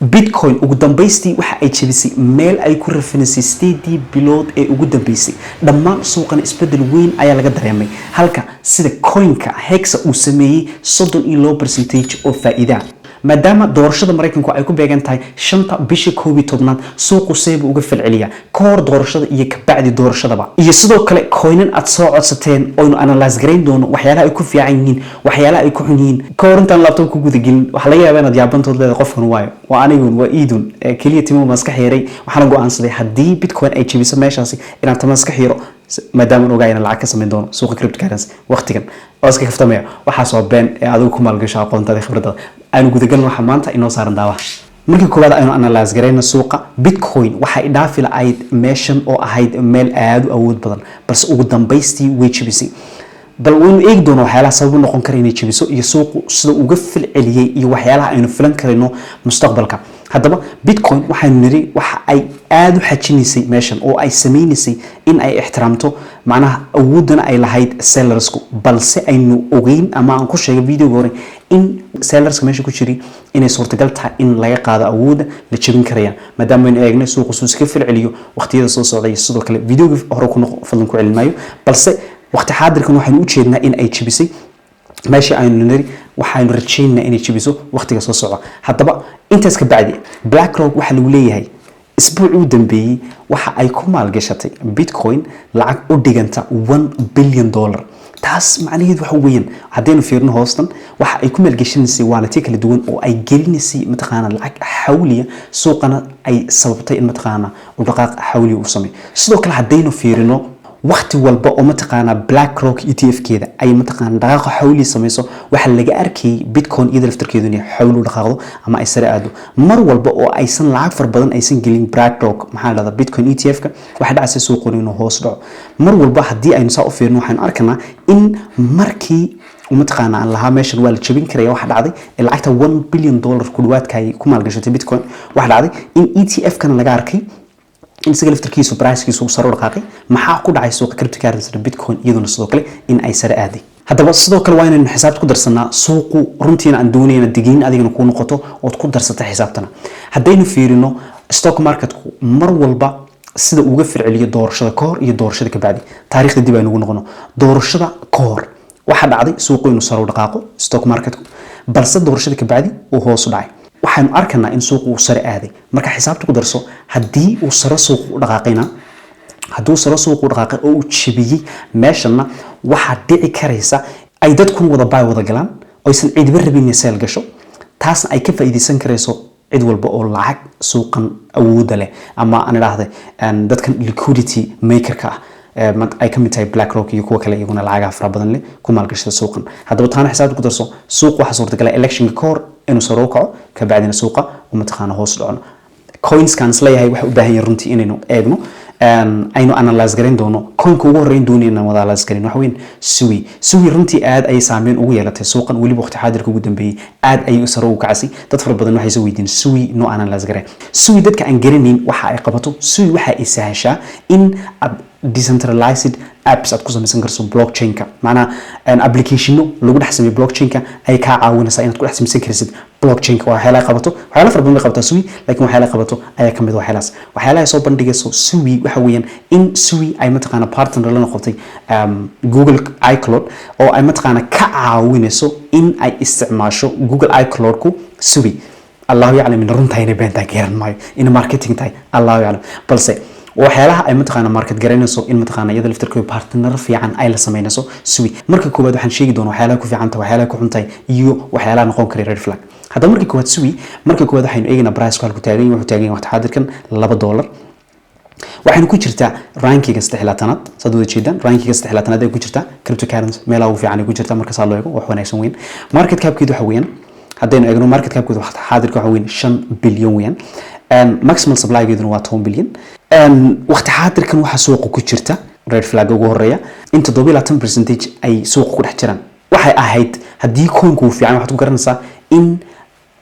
bitcoin ugu dambeystii waxa ay jabisay meel ay ku rafinisay steady bilood ee ugu dambeysay dhammaan suuqan isbedel weyn ayaa laga dareemay halka sida coinka hexa uu sameeyay 32% oo faa'iido maadaama doorashada Mareykanku ay ku beegan tahay 5 bisha 11 suuqu seeb uga falceliya koor doorashada iyo ka bacdi doorashadaba iyo sidoo kale coinan aad soo codsateen oo analyze gareyn doono waxyaalaha ay ku fiican yihiin waxyaalaha ay ku xun yihiin koorintan laptop ku guda gelin waxa laga yaabaa inaad yaabantood leedahay qofkan waayo waa anigu waa iidun kaliya timo maska xiiray waxaan go'aansaday hadii bitcoin ay jabiso meeshaasi inaan tamaska xiiro maadaama ogaay in lacag ka sameyn doono suuqa cryptocurrency waqtigan oo iska kaftamaya waxa soo been adigu ku maalgasho aqoontada khibradda aynu guda galno waxa maanta inoo saaran daawa markii koowaad aynu analyze gareyna suuqa bitcoin waxa ay dhaafi lahayd meeshan oo ahayd meel aad u awood badan balse ugu dambeystii way jabisay bal waynu eeg doono waxyaalaha sabab noqon kara inay jabiso iyo suuqu sida uga falceliyay iyo waxyaalaha aynu filan karayno mustaqbalka haddaba bitcoin waxaynu niri waxa ay aad u xajinaysay meeshan oo ay sameeynaysay in ay ixtiraamto macnaha awoodana ay lahayd sellersku balse aynu ogeyn ama aan ku sheegay video hore in sellerska meesha ku jiri inay suurtagal tahay in laga qaado awooda la jabin karayaan maadaama aynu eegnay suuqu soo iska falceliyo waqtiyada soo socday sidoo kale video hore ku noqon fadlan ku celinayo balse waqti xaadirkan waxaynu u jeednaa in ay jabisay meesha aynu niri waxaynu rajaynaa inay jabiso waqtiga soo socda haddaba intaas ka bacdi BlackRock waxa lagu leeyahay isbuuc u dambeeyay waxa ay ku maalgashatay bitcoin lacag u dhiganta $1 billion taas macnaheedu waxa weeyaan hadaynu fiirno hoostan waxa ay ku maalgashanaysaa waalati kala duwan oo ay gelinaysaa mataqaana lacag xawliya suuqana ay sababtay in mataqaana u dhaqaaq xawli u sameeyo sidoo kale hadaynu fiirino waqti walba oo mataqaana BlackRock ETF keeda ay mataqaana dhaqaaq xawli sameeyso waxa laga arkay bitcoin iyada laftarkeedu inay xawli u dhaqaaqdo ama ay sare aado mar walba oo aysan lacag far badan aysan gelin BlackRock maxaa la bitcoin ETF ka waxa dhacaysa suuqu inuu hoos dhaco mar walba hadii aynu saa u fiirno waxaan arkanaa in markii mataqaana aan lahaa meeshan waa la jabin karaya waxa dhacday lacagta $1 billion ku dhawaadka ay ku maalgashatay bitcoin waxa dhacday in ETF kana laga arkay in isaga laftarkiisu price-kiisu uu sare u dhaqaaqay maxaa ku dhacay suuqa cryptocurrency bitcoin iyaduna sidoo kale in ay sare aaday haddaba sidoo kale waa inaynu xisaabta ku darsanaa suuqu runtiina aan doonayna digniin adigana ku noqoto oo ku darsata xisaabtana haddaynu fiirino stock marketku mar walba sida uga falceliyo doorashada ka hor iyo doorashada ka bacdi taariikhda dib aynu ugu noqono doorashada ka hor waxa dhacday suuqu inuu sare u dhaqaaqo stock marketku balse doorashada ka bacdi uu hoos u dhacay waxaan arkanaa in suuqu uu sare aaday marka xisaabta ku darso hadii uu sare suuqu u dhaqaaqayna haduu sare suuqu u dhaqaaqay oo uu jabiyay meeshana waxa dhici karaysa ay dadku wada baay wada galaan oo aysan ciidba rabin inay seel gasho taasna ay ka faa'iideysan karayso cid walba oo lacag suuqan awood leh ama aan idhaahday dadkan liquidity maker ka ay ka mid tahay BlackRock iyo kuwa kale iyaguna lacagaha fara badan leh ku maalgashada suuqan haddaba taana xisaabta ku darso suuq waxa suurtagal ah election ka hor inuu sare u kaco ka bacdina suuqa uma taqaana hoos dhaco coins kan isleeyahay waxa u baahan yahay runtii inaynu eegno aynu analyze gareyn doono coinka ugu horeyn doonayna wada analyze gareyn waxa weyn Sui runtii aad ay saameyn ugu yeelatay suuqan waliba waqti xaadirka ugu dambeeyay aad ay sare u kacay dad fara badan waxay soo weydiin Sui no analyze gareyn Sui dadka aan garaneyn waxa ay qabato Sui waxa ay sahashaa in decentralized apps aad ku samaysan karto blockchain-ka macnaha application lagu dhex sameeyo blockchain-ka ay ka caawinaysaa inaad ku dhex samaysan kartid blockchain-ka waxa la qabato waxa far badan qabta Sui laakiin waxa la qabato ayaa kamid waxyaalaha soo bandhigayso Sui waxa weeyaan in Sui ay mataqaana partner la noqotay Google iCloud oo ay mataqaana ka caawinayso in ay isticmaasho Google iCloud ku Sui Allahu yaclam in runta inay beentaa garan maayo in marketing tahay Allahu yaclam balse waxyaalaha ay mataqaana market garanayso in mataqaana iyada laftarkeedu partner fiican ay la sameynayso Sui marka koobaad waxaan sheegi doonaa waxyaalaha ku fiican tahay waxyaalaha ku xun tahay iyo waxyaalaha noqon kara red flag hadda marka koobaad Sui marka koobaad waxaynu eegaynaa price ku taagan yahay wuxuu taagan yahay waqti xaadirkan $2 waxaynu ku jirtaa rankiga 3-aad sadoo jeedaan rankiga 3-aad ay ku jirtaa cryptocurrency meelaha ugu fiican ay ku jirtaa marka saa loo eego wax wanaagsan weyn market cap-keedu waxa weeyaan haddaynu eegno market cap-keedu waqti xaadirka waxa weeyaan 5 bilyan weeyaan maximum supply-geeduna waa 10 bilyan waqti xaadirkan waxa suuqa ku jirta red flag ugu horeeya in 27% ay suuqa ku dhex jiraan waxay ahayd hadii coinku uu fiican waxaad ku garanaysaa in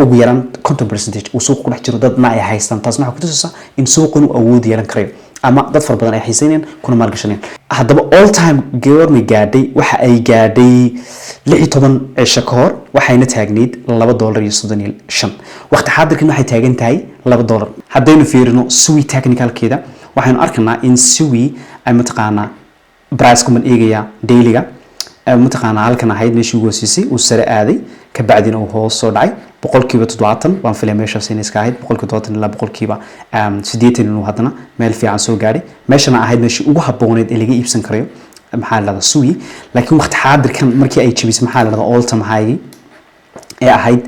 ugu yaraan 50% uu suuqa ku dhex jiro dadna ay haystaan taasna waxa ku tusaysaa in suuqu uu awood yeelan karayo ama dad far badan ay xiiseynayaan kuna maalgashanayaan. haddaba all time goormay gaadhay waxa ay gaadhay 16 cisho ka hor waxayna taagneyd $2.35 waqti xaadirkan waxay taagan tahay $2. haddaynu fiirino SUI technicalkeeda waxaynu arkaynaa in SUI ay mataqaanaa price kuma eegaya dailyga mataqaanaa halkan ahayd meeshii ugu hooseysay uu sare aaday ka bacdina uu hoos soo dhacay 70% waan filay meeshaas inay iska ahayd 70% ilaa 80% inuu haddana meel fiican soo gaaray meeshana ahayd meeshii ugu habbooneed ee laga iibsan karayo maxaa la dhahdaa SUI laakiin waqti xaadirkan markii ay jabisay maxaa la dhahdaa all time high ee ahayd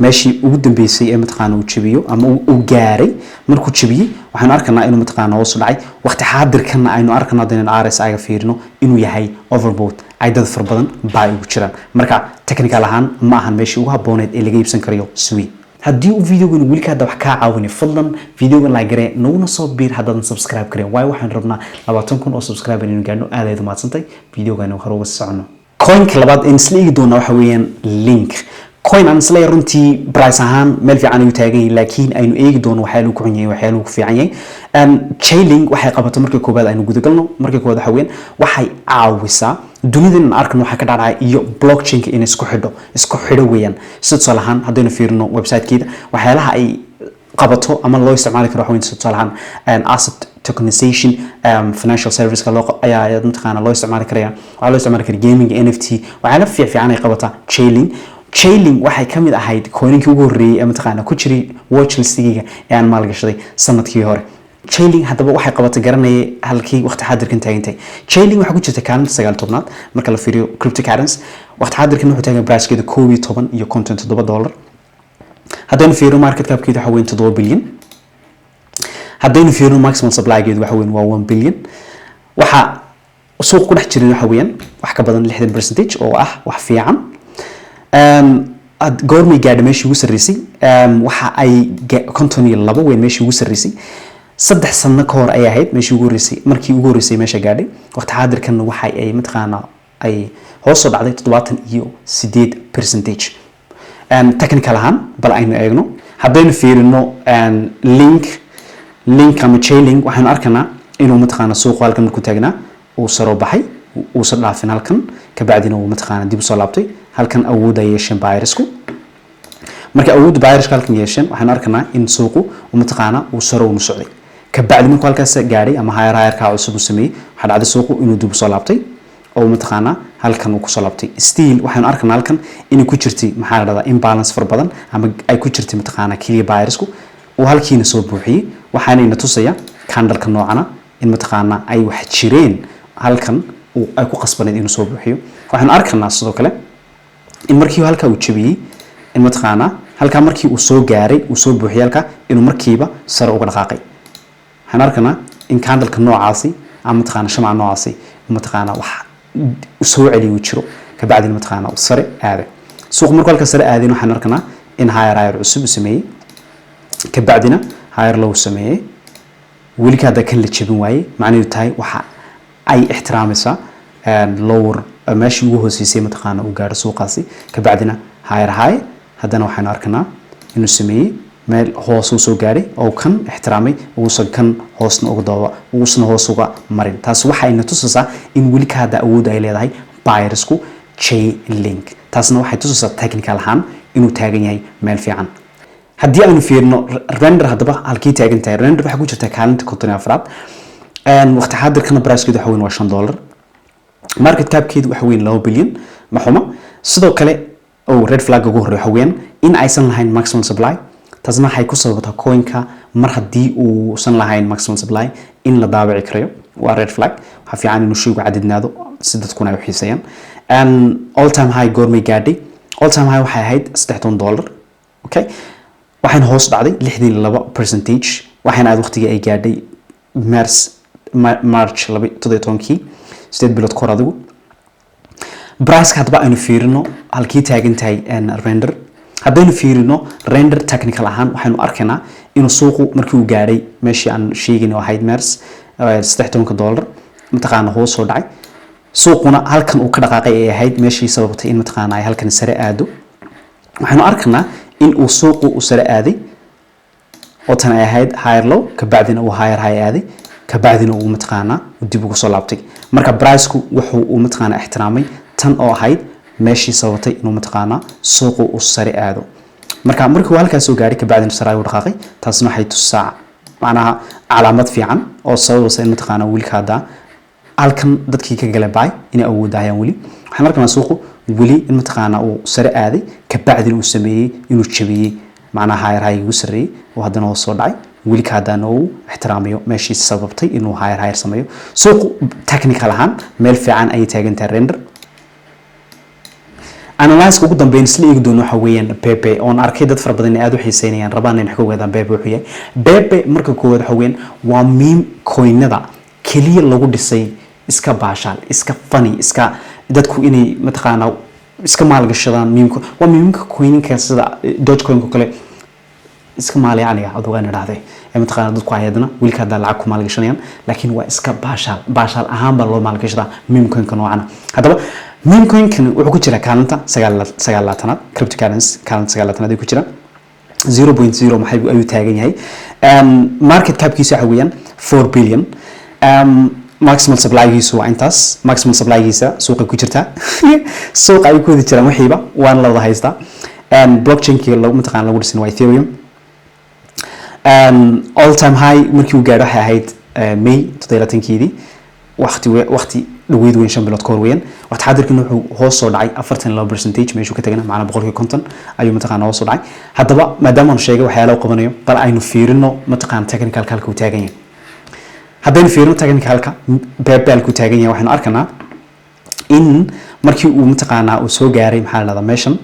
meeshii ugu dambeysay ee mataqaanaa uu jabiyo ama uu gaaray markuu jabiyay waxaan arkaynaa inuu mataqaanaa hoos u dhacay waqti xaadirkan aynu arkaynaa in RSI ga fiirino inuu yahay overbought ay dad far badan baa ugu jiraan marka technical ahaan ma ahan meeshii ugu habbooneed ee laga iibsan karayo SUI haddii uu videogan weli ka wax ka caawinay fadlan videogan like garee naguna soo biir haddaadan subscribe gareen waayo waxaan rabnaa 20,000 oo subscriber inuu gaadhno aad ayaad u mahadsantay videogan hore uga socono coinka labaad in isla eegi doona waxa weeyaan link coin aan isla runtii price ahaan meel fiican ayuu taagan yahay laakiin aynu eegi doono waxa uu ku xun yahay waxa uu ku fiican yahay Chainlink waxay qabato markii koobaad aynu guda galno markii koobaad waxa weeyaan waxay caawisaa dunidan arkan waxa ka dhacay iyo blockchain in isku xidho weeyaan sidoo lahaan haddaynu fiirino website-keeda waxyaalaha ay qabato ama loo isticmaali karo waxa weyn sidoo lahaan asset tokenization financial service loo ayaa mataqaana loo isticmaali karaya waxa loo isticmaali karaa gaming NFT waxyaala fiican ay qabata Chainlink waxay kamid ahayd coinkii ugu horeeyay ee mataqaana ku jiray watchlistiga ee aan maalgashaday sanadkii hore Chainlink haddaba waxay qabatay garanayay halkii waqti xaadirkan taagantay Chainlink waxa ku jirta kaalinta 19aad marka la fiiriyo cryptocurrency waqti xaadirkan wuxuu taagan price-keedu $12 iyo $57 haddaynu fiirino market cap-keedu waxa weyn $7 billion haddaynu fiirino maximum supply-geedu waxa weyn waa $1 billion waxa suuq ku dhex jiray waxa weeyaan wax ka badan 60% oo ah wax fiican goormay gaadhay meeshii ugu sarreysay waxa ay 52 weyn meeshii ugu sarreysay 3 sano ka hor ay ahayd meeshii ugu horeysay markii ugu horeysay meesha gaadhay waqti xaadirkan waxa ay mataqaanaa ay hoos u dhacday 78% technical ahaan bal aynu eegno haddaynu fiirino link ama Chainlink waxaanu arkaynaa inuu mataqaanaa suuq halkan markuu taagnaa uu saro baxay uu soo dhaafin halkan ka bacdina uu mataqaanaa dib u soo laabtay halkan awood ay yeesheen buyers-ku marka awood buyers-ka halkan yeesheen waxaan arkaynaa in suuqu uu mataqaanaa uu saro u socday ka bacdi markuu halkaas gaaray ama higher ka cusub uu sameeyay waxa dhacday suuqu inuu dib u soo laabtay oo mataqaanaa halkan uu ku soo laabtay still waxaan arkaynaa halkan inay ku jirtay maxaa la dhahdaa imbalance far badan ama ay ku jirtay mataqaanaa kaliya buyers-ku oo halkiina soo buuxiyay waxaana ina tusaya candle-ka noocana in mataqaanaa ay wax jireen halkan ay ku qasbaneed inuu soo buuxiyo waxaan arkaynaa sidoo kale in markii halka uu jabiyay in mataqaanaa halka markii uu soo gaaray uu soo buuxiyay halka inuu markiiba sare uga dhaqaaqay waxaan arkaynaa in candle-ka noocaasi ama mataqaanaa shamaca noocaasi mataqaanaa wax soo celiyo jiro ka bacdina mataqaanaa sare aaday suuq markuu halka sare aaday waxaan arkaynaa in higher cusub sameeyay ka bacdina higher low sameeyay weli ka hadda kan la jabin waayay macnaheedu tahay waxa ay ixtiraamaysaa lower meeshii ugu hooseysay mataqaanaa uu gaaro suuqaasi ka bacdina higher haddana waxaanu arkaynaa inuu sameeyay meel hoos u soo gaaray oo kan ixtiraamay uusan kan hoosna uga dooba uusna hoos uga marin taas waxa ay tusaysaa in weli ka hadda awood ay leedahay buyers-ku Chainlink taasna waxay tusaysaa technical ahaan inuu taagan yahay meel fiican haddii aanu fiirino render haddaba halkii taagan tahay render waxa ku jirta kaalinta 54aad waqti xaadirkana price-keedu waxa weyn waa $5 market cap-keedu waxa weyn $2 billion ma xumo sidoo kale oo red flag ugu horeeyo waxa weyn in aysan lahayn maximum supply taasna waxay ku sababtaa coin-ka mar haddii uu san lahayn maximum supply in la daabaci karayo waa red flag waxa fiican inuu shaygu cadidnaado si dadkuna ay u xiiseeyaan all time high goormay gaadhay all time high waxay ahayd $60 okay waxaan hoos dhacday 62% waxaan aad waqtiga ay gaadhay March 17 8 bilood kor adigu price hadba aynu fiirino halkii taagan tahay render haddaynu fiirino render technical ahaan waxaanu arkaynaa inuu suuqu markii uu gaaray meeshii aan sheegin oo ahayd Mars $16 mataqaana hoos soo dhacay suuquna halkan uu ka dhaqaaqay ay ahayd meeshii sababtay in mataqaana ay halkan sare aado waxaanu arkaynaa in uu suuqu u sare aaday oo tan ay ahayd higher low ka bacdina uu higher high aaday kabacdina uu mataqaana dib ugu soo laabtay marka price-ku wuxuu uu mataqaana ixtiraamay tan oo ahayd meeshii sababtay inuu mataqaana suuqu u sare aado marka markii halkaas soo gaaray kabacdina sare u dhaqaaqay taasna waxay tusaa macnaha calaamad fiican oo sababaysa in mataqaana wili ka hada halkan dadkii ka galay bay inay awoodayaan wili waxaan markaa suuqu wili in mataqaana uu sare aaday kabacdina uu sameeyay inuu jabiyay macnaha higher ugu sareeyay oo hadana oo soo dhacay wili ka hadana uu ixtiraamiyo meeshii sababtay inuu higher sameeyo suuqu technical ahaan meel fiican ay taagan tahay render analyze ugu dambeyn isla eegi doono waxa weeyaan Pepe oo arkay dad fara badan aad u xiiseynayaan rabaan in xog weedaan Pepe wuxuu yahay Pepe marka koowaad waxa weeyaan waa meme coinada kaliya lagu dhisay iska baashaal iska funny iska dadku inay mataqaana iska maalgashadaan meme coinka sida Dogecoin ko kale iska maali aniga adugaan raahday mataqaana dadku ayadna wili ka lacag ku maalgashanayaan laakiin waa iska baashaal ahaan ba loo maalgashadaa meme coinka noocan hadaba meme coin-kan wuxuu ku jira kaalinta 9-aad cryptocurrency kaalinta 9-aad ay ku jira 0.0 maxay ayuu taagan yahay market cap-kiisa waxa weeyaan 4 billion maximum supply-giisu waa intaas maximum supply-giisa suuqa ku jirta suuqa ay ku wada jiraan waxiiba waan la wada haystaa blockchain-kii lagu mataqaan lagu dhisin waa Ethereum all time high markii uu gaadho waxay ahayd May 17-keedii waqti dhaweyd weyn 5 bilood ka hor weeyaan waxa xadirkan wuxuu hoos soo dhacay 42% meeshuu ka tagana macna 150 ayuu mataqaana hoos soo dhacay hadaba maadaama aan sheegay waxyaalo qabanayo bal aynu fiirino mataqaana technical kalka uu taagan yahay haddaynu fiirino technical-ka Pepe ku taagan yahay waxaan arkanaa in markii uu mataqaana uu soo gaaray maxaa la meeshan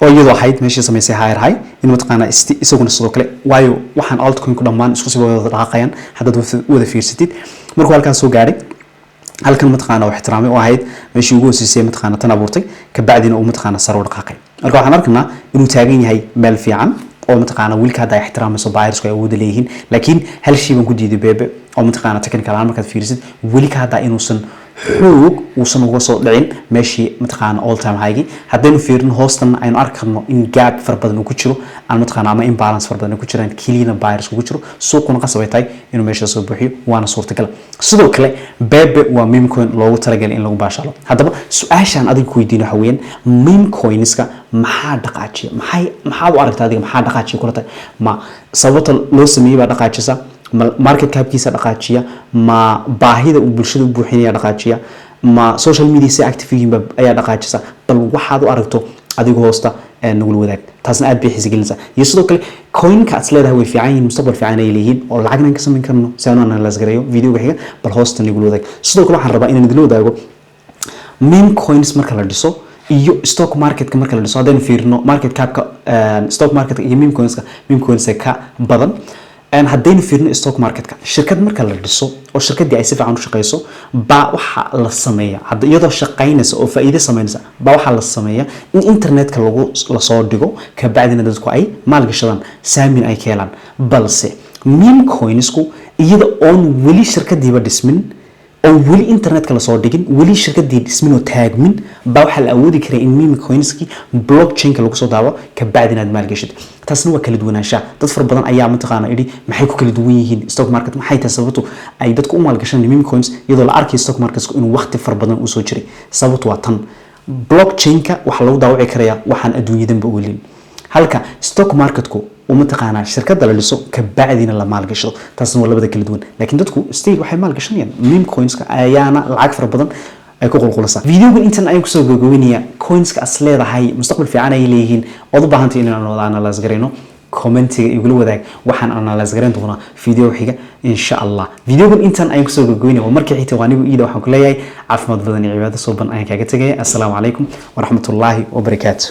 oo iyadoo ahayd meeshii sameysay high in mataqaana isaguna sidoo kale waayo waxaan altcoin ku dhamaan isku sii wada dhaqaaqayaan haddaad wada fiirsatid markuu halkaas soo gaaray halkan mataqaana wax ixtiraamay oo ahayd meeshii ugu hoosisay mataqaana tan abuurtay kabacdina uu mataqaana sare u dhaqaaqay marka waxaan arkaynaa inuu taagan yahay meel fiican oo mataqaana wiilka hadda ixtiraamayso buyers ay awood leeyihiin laakiin hal shay baan ku diiday Pepe oo mataqaana technical ahaan markaad fiirisid wiilka hadda inuusan xoog uusan uga soo dhicin meeshii mataqaana all time high haddaynu fiirino hoostan aynu arkarno in gap far badan ku jiro aan mataqaana ama imbalance far badan ku jiraan kaliina buyers ku jiro suuquna qasabay tahay inuu meesha soo buuxiyo waana suurtagal sidoo kale Pepe waa meme coin loogu talagalay in lagu baashalo haddaba su'aashan adiga ku weydiin waxa weeyaan meme coinska maxaa dhaqaajiya maxaa u aragtaa adiga maxaa dhaqaajiya kulata ma sababta loo sameeyay baa dhaqaajisa market cap-kiisa dhaqaajiya ma baahida uu bulshada u buuxinaya dhaqaajiya ma social media si active yihiin ayaa dhaqaajisa bal waxaad u aragto adiga hoosta nagula wadaag taasna aad bay xiisigelinaysaa iyo sidoo kale coin-ka aad leedahay way fiican yihiin mustaqbal fiican ay leeyihiin oo lacagna ka samayn karno si aan analyze gareeyo video-ga xiga bal hoosta nagula wadaag sidoo kale waxaan rabaa inaan idin wadaago meme coins marka la dhiso iyo stock market-ka marka la dhiso haddaynu fiirino market cap-ka stock market iyo meme coins ka badan haddaynu fiirino stock market-ka shirkad marka la dhiso oo shirkadii ay si fiican u shaqeyso ba waxa la sameeyaa hadda iyadoo shaqeynaysa oo faa'iido sameynaysa ba waxa la sameeyaa in internet-ka la soo dhigo ka bacdina dadku ay maalgashadaan saamin ay ka helaan balse meme coinsku iyada oon weli shirkadiiba dhismin oo weli internet-ka la soo dhigin weli shirkadii dhismin oo taagmin ba waxa la awoodi karaa in meme coinski blockchain-ka lagu soo daawo ka bacdina aad maalgashid taasna waa kala duwanaanshaha dad far badan ayaa mataqaana idhi maxay ku kala duwan yihiin stock market maxay tahay sababtu ay dadku u maalgashaan meme coins iyadoo la arkay stock market inuu waqti far badan u soo jiray sababtu waa tan blockchain-ka waxa lagu daawici karayaa waxaan adduunyadanba u leeyahay halka stock market-ku ومتقانا شركات دلاليسو كبعدين لا مال قشرو تاسن ولا بدا كل دوون لكن دتكو ستيل waxay maal gashanayaan meme coins ka ayaana lacag fara badan ay ku qulqulaysaa video-gan intan ay ku soo gogoynaya coins ka asleedahay mustaqbal fiican ay leeyihiin oo u baahan tahay in aan wada analyze gareyno commentiga igula wadaag waxaan analyze gareyn doonaa video xiga insha Allah video-gan intan ay ku soo gogoynaya markii xitaa waanigu iida waxaan ku leeyahay caafimaad badan iyo cibaado soo ban ayaan kaaga tagay assalaamu calaykum wa rahmatullaahi wa barakaatuh